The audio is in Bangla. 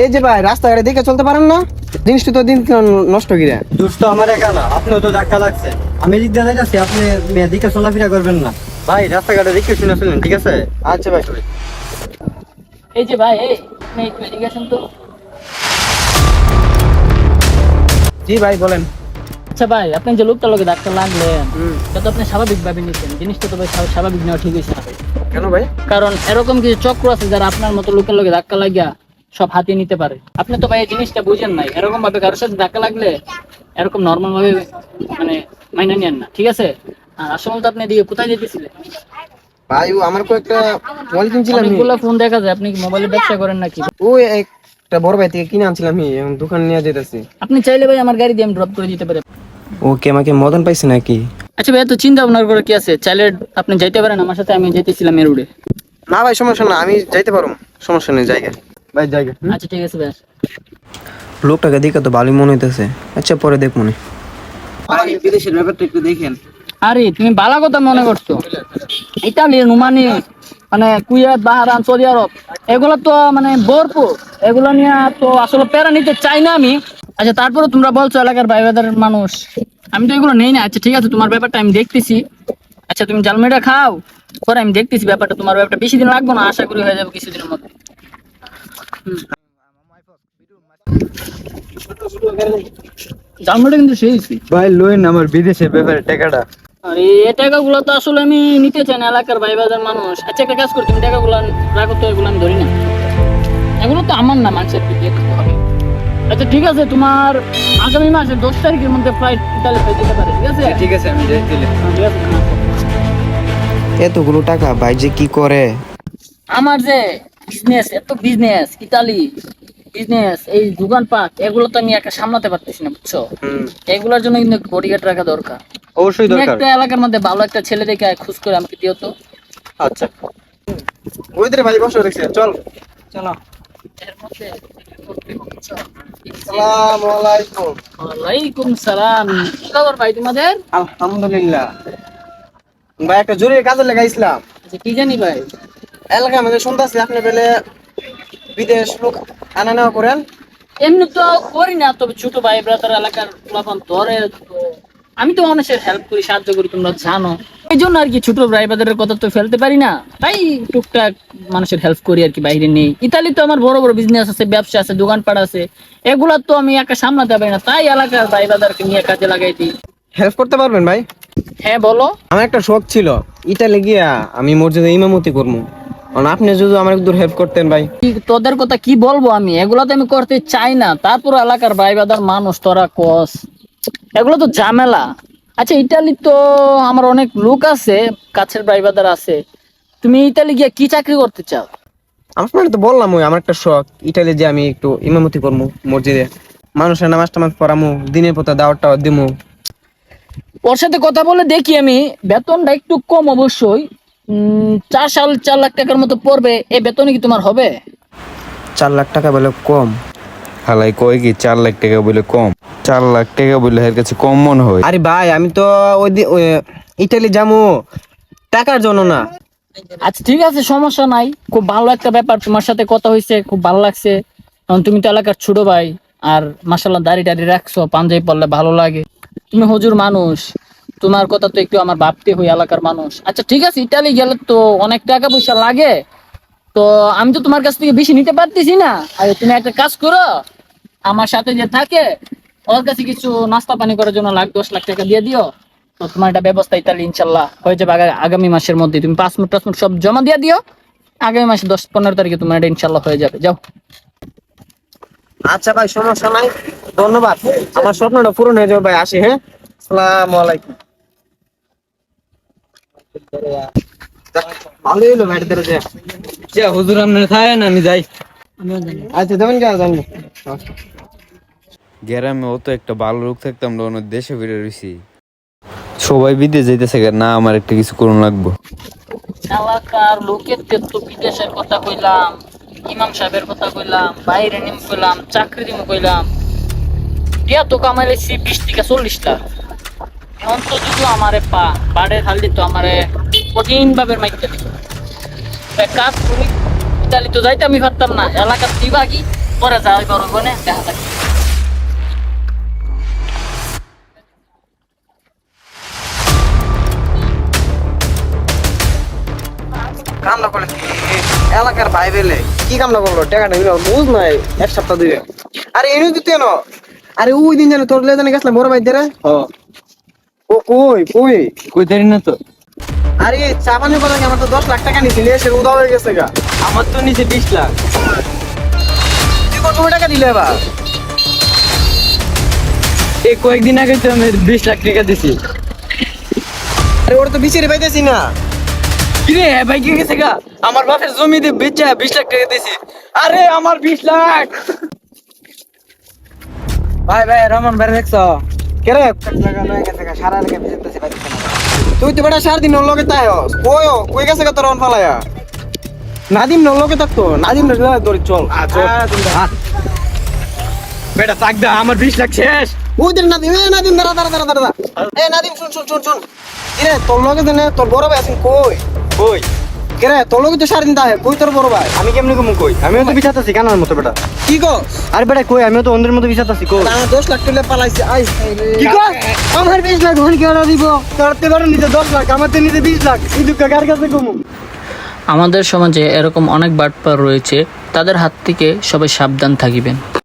এই যে ভাই রাস্তাঘাটে দেখে চলতে পারেন না, জিনিসটা তো দিন নষ্ট কিরে। দুষ্ট আমার একা না, আপনিও তো ধাক্কা লাগছে। আমি দিক দিয়ে যাচ্ছি, আপনি দিকে চলাফেরা করবেন না ভাই। রাস্তাঘাটে দেখে শুনে শুনেন, ঠিক আছে? আচ্ছা ভাই। এই যে ভাই, আপনি একটু এদিকে আসেন তো। জি ভাই বলেন। আচ্ছা ভাই, আপনি যে লোকটার লোকে ধাক্কা লাগলেন, এটা তো আপনি স্বাভাবিক ভাবে নিচ্ছেন। জিনিসটা তো ভাই স্বাভাবিক নেওয়া ঠিক হয়েছে না ভাই। কেন ভাই? কারণ এরকম কিছু চক্র আছে যারা আপনার মতো লোকের লোকে ধাক্কা লাগিয়া সব হাতিয়ে নিতে পারে। আপনি তো ভাই এই জিনিসটা বুঝেন নাই। এরকম ভাবে কারোর সাথে ধাক্কা লাগলে এরকম নর্মাল ভাবে মানে মাইনে নেন না, ঠিক আছে? আর আসলে তো আপনি এদিকে কোথায় যেতেছিলেন? ভাই ও আমার কয়েকটা মোবাইল কিনছিলাম। অনেকগুলো ফোন দেখা যায়। আপনি কি মোবাইলে ব্যবসা করেন নাকি? ওই একটা বড় ভাই থেকে কিনে আনছিলাম, আমি এখন দোকান নিয়ে যেতেছি। আপনি চাইলে ভাই আমার গাড়ি দিয়ে আমি ড্রপ করে দিতে পারি। ও কে আমাকে মদন পাইছে নাকি? আচ্ছা ভাই, এত চিন্তা ভাবনা করে কি আছে? চাইলে আপনি যাইতে পারেন আমার সাথে। আমি যেতেছিলাম এর রোডে। না ভাই সমস্যা না, আমি যাইতে পারবো, সমস্যা নেই। জায়গা ভাই জায়গা। আচ্ছা ঠিক আছে ভাই। লোকটাকে দেখে তো ভালোই মনে হইতেছে। আচ্ছা পরে দেখ মনে। ভাই বিদেশের ব্যাপারটা একটু দেখেন। আরে তুমি বালা কথা মনে করছো? ইতালি, রোমানি, মানে কুয়েত, বাহরান, সৌদি আরব, এগুলো তো মানে ভরপুর। এগুলো নিয়ে তো আসলে প্যারা নিতে চাই না আমি। আচ্ছা তারপরে তোমরা বলছো এলাকার বাইরের মানুষ, আমি তো এগুলো নেই না। আচ্ছা ঠিক আছে, তোমার ব্যাপারটা আমি দেখতেছি। আচ্ছা তুমি জালমেটা খাও, পরে আমি দেখতেছি ব্যাপারটা। তোমার ব্যাপারটা বেশি দিন লাগবে না, আশা করি হয়ে যাবে কিছুদিনের মধ্যে। জালমেটা কিন্তু সেই ভাই লইন আমার বিদেশের ব্যাপারে টাকাটা। আরে এই টাকাগুলো তো আসলে আমি নিতে চাই না, এলাকার ভাই বাজার মানুষ। আচ্ছা একটা কাজ করি, তুমি টাকাগুলো রাখো তো, এগুলো আমি ধরি না। এগুলো তো আমার না, মানুষের দিতে হবে। আচ্ছা ঠিক আছে, তোমার আগামী মাসের 10 তারিখের মধ্যে ফ্লাইট ইতালি ফ্লাইট যেতে পারে, ঠিক আছে? ঠিক আছে, আমি যাই দিলে। ঠিক আছে। এতগুলো টাকা ভাই যে কি করে? আমার যে বিজনেস, এত বিজনেস, ইতালি বিজনেস, এই দোকানপাট, এগুলো তো আমি একা সামলাতে পারতেছি না, বুঝছো? এগুলোর জন্য কিন্তু বডিগার্ড রাখা দরকার। অবশ্যই তুমি দরকার। একটা এলাকার মধ্যে ভালো একটা ছেলে দেখে খোঁজ করে আমাকে দিও তো। আচ্ছা ওই রে ভাই বসে রেখেছে, চল। চলো। এর মধ্যে বুঝছো? আসসালামু আলাইকুম। ওয়ালাইকুম সালাম। কি খবর ভাই তোমাদের? আলহামদুলিল্লাহ। ভাই একটা জরুরি কাজে লাগাইছিলাম। আচ্ছা কি জানি ভাই, এলাকায় আমাদের শুনতেছি আপনি পেলে বিদেশ লোক আনা নেওয়া করেন। এমনি তো করি না, তবে ছোট ভাই ব্রাদার এলাকার পোলাপান ধরে তো আমি তো মানুষের হেল্প করি, সাহায্য করি, তোমরা জানো। এই জন্য আর কি ছোট ভাই ব্রাদারের কথা তো ফেলতে পারি না, তাই টুকটাক মানুষের হেল্প করি আর কি। বাইরে নেই, ইতালি তো আমার বড় বড় বিজনেস আছে, ব্যবসা আছে, দোকানপাট আছে, এগুলা তো আমি একা সামলাতে পারি না, তাই এলাকার ভাই ব্রাদারকে নিয়ে কাজে লাগাই দিই। হেল্প করতে পারবেন ভাই? হ্যাঁ বলো। আমার একটা শখ ছিল, ইতালি গিয়া আমি মসজিদে ইমামতি করবো। আপনি যদি আমার একটু হেল্প করতেন ভাই। তোদের কথা কি বলবো আমি, এগুলো তো আমি করতে চাই না, তারপর এলাকার ভাই ব্রাদার মানুষ, তোরা কস এগুলো তো ঝামেলা। আচ্ছা ইতালি তো আমার অনেক লোক আছে, কাছের ভাই ব্রাদার আছে। তুমি ইতালি গিয়ে কি চাকরি করতে চাও? আপনার তো বললাম ওই আমার একটা শখ, ইটালি যে আমি একটু ইমামতি করবো মসজিদে, মানুষের নামাজ টামাজ পড়ামু, দিনের পথে দাওয়াত টাওয়াত দিমু। ওর সাথে কথা বলে দেখি আমি, বেতনটা একটু কম অবশ্যই, 4 লাখ টাকার মতো পড়বে। এই বেতনে কি তোমার হবে? 4 লাখ টাকা বলে কম? হালাই কয় কি 4 লাখ টাকা বলে কম? 4 লাখ টাকা বলে এর কাছে কম মনে হয়? আরে ভাই আমি তো ওই ইটালি যাবো টাকার জন্য না। আচ্ছা ঠিক আছে, সমস্যা নাই। খুব ভালো একটা ব্যাপার, তোমার সাথে কথা হয়েছে, খুব ভালো লাগছে। কারণ তুমি তো এলাকার ছোট ভাই, আর মাশাআল্লাহ দাড়ি টাড়ি রাখছো, পাঞ্জাবি পরলে ভালো লাগে। তুমি হুজুর মানুষ, তোমার কথা তো একটু আমার ভাবতে হই, এলাকার মানুষ। আচ্ছা ঠিক আছে, ইতালি গেলে তো অনেক টাকা পয়সা লাগে, তো আমি তো তোমার কাছ থেকে বেশি নিতে পারতেছি না। আর তুমি একটা কাজ করো, আমার সাথে যে থাকে ওর কাছে কিছু নাস্তা পানি করার জন্য 10 লাখ টাকা দিয়ে দিও। তো তোমার একটা ব্যবস্থা ইতালি ইনশাল্লাহ হয়ে যাবে আগামী মাসের মধ্যে। তুমি পাসপোর্ট টাসপোর্ট সব জমা দিয়ে দিও, আগামী মাসে 10-15 তারিখে তোমার এটা ইনশাল্লাহ হয়ে যাবে। যাও। আচ্ছা ভাই সমস্যা নাই, ধন্যবাদ। আমার স্বপ্নটা পূরণ হয়ে যাবে ভাই, আসি। হ্যাঁ, আসসালামু আলাইকুম। ভালোই হলো ভাই, এটা যে যা হুজুর আপনার থাকে না, আমি যাই। আচ্ছা দেবেন কে জানবো। গ্রামে অত একটা ভালো লোক থাকতাম না, অন্য দেশে ফিরে রয়েছি। সবাই বিদেশ যাইতেছে, না আমার একটা কিছু করুন লাগবো। এলাকার লোকের তো বিদেশের কথা কইলাম, ইমাম সাহেবের কথা কইলাম, বাইরে নিম কইলাম, চাকরি দিম কইলাম, দিয়া তো কামাইলেছি 20 থেকে 40 লাখ। এখন তো যদি আমারে বাড়ে খালি তো আমারে কঠিন ভাবে মাইকে দিত। কাজ করি, ইতালি তো যাইতে আমি পারতাম না, এলাকার দিবাগি পরে যাই করো কোনে দেখা যাক। কামনা করলে কি এলাকার ভাই বেলে কি কামনা করলো টাকাটা নিল বুঝ নাই এক সপ্তাহ দিবে আরে এনে দিতে না আরে ওই দিন জানো তোর লেজানে গেছিলাম বড় ভাই দেরে ও কই কই কই দেরি না তো। আরে চা পানি বলা আমার তো 10 লাখ টাকা নিছিল এসে উদা হয়ে গেছে গা আমার তো নিচে 20 লাখ। তুই কত টাকা দিলে এবার এই কয়েকদিন আগে তো আমি 20 লাখ টাকা দিছি। আরে ওটা তো বিচারে পাইতেছি না কিরে ভাই কি গেছে গা? আমার বাপের জমি দিয়ে বেচা 20 লাখ টাকা দিছি। আরে আমার 20 লাখ। ভাই ভাই রমন ভাই দেখছো? কে রে টাকা লয়ে গেছে গা সারা এলাকা ভিজিতেছি পাইতেছি না তুই তো বেটা 4 দিন ওর লগে তাই হস কই গেছে গা তোর অন ফালায়া নাদিম নর লগে থাকতো নাদিম রে ধরে চল বেটা চাক দা আমার 20 লাখ শেষ। ওই দিন নাদিম নাদিম দাঁড়া দাঁড়া দাঁড়া দাঁড়া এ নাদিম শুন শুন শুন শুন কিরে তোর লগে দেনে তোর বড় ভাই আছেন কই কই কেরে তোর লগে তো 4 দিন তাহে কই তোর বড় ভাই আমি কেমনে কমু কই? আমিও তো বিচাতাছি কানার মতো বেটা। কি গো আরে বেটা কই আমিও তো অন্যের মতো বিচাতাছি কই। না 10 লাখ টাকা পালাইছে আই কি কর? আমার 20 লাখ ধন কেন দিব? তোর তে ধরে নিতে 10 লাখ আমার তে নিতে 20 লাখ কিন্তু কার কাছে কমু? আমাদের সমাজে এরকম অনেক বাটপার রয়েছে, তাদের হাত থেকে সবাই সাবধান থাকিবেন।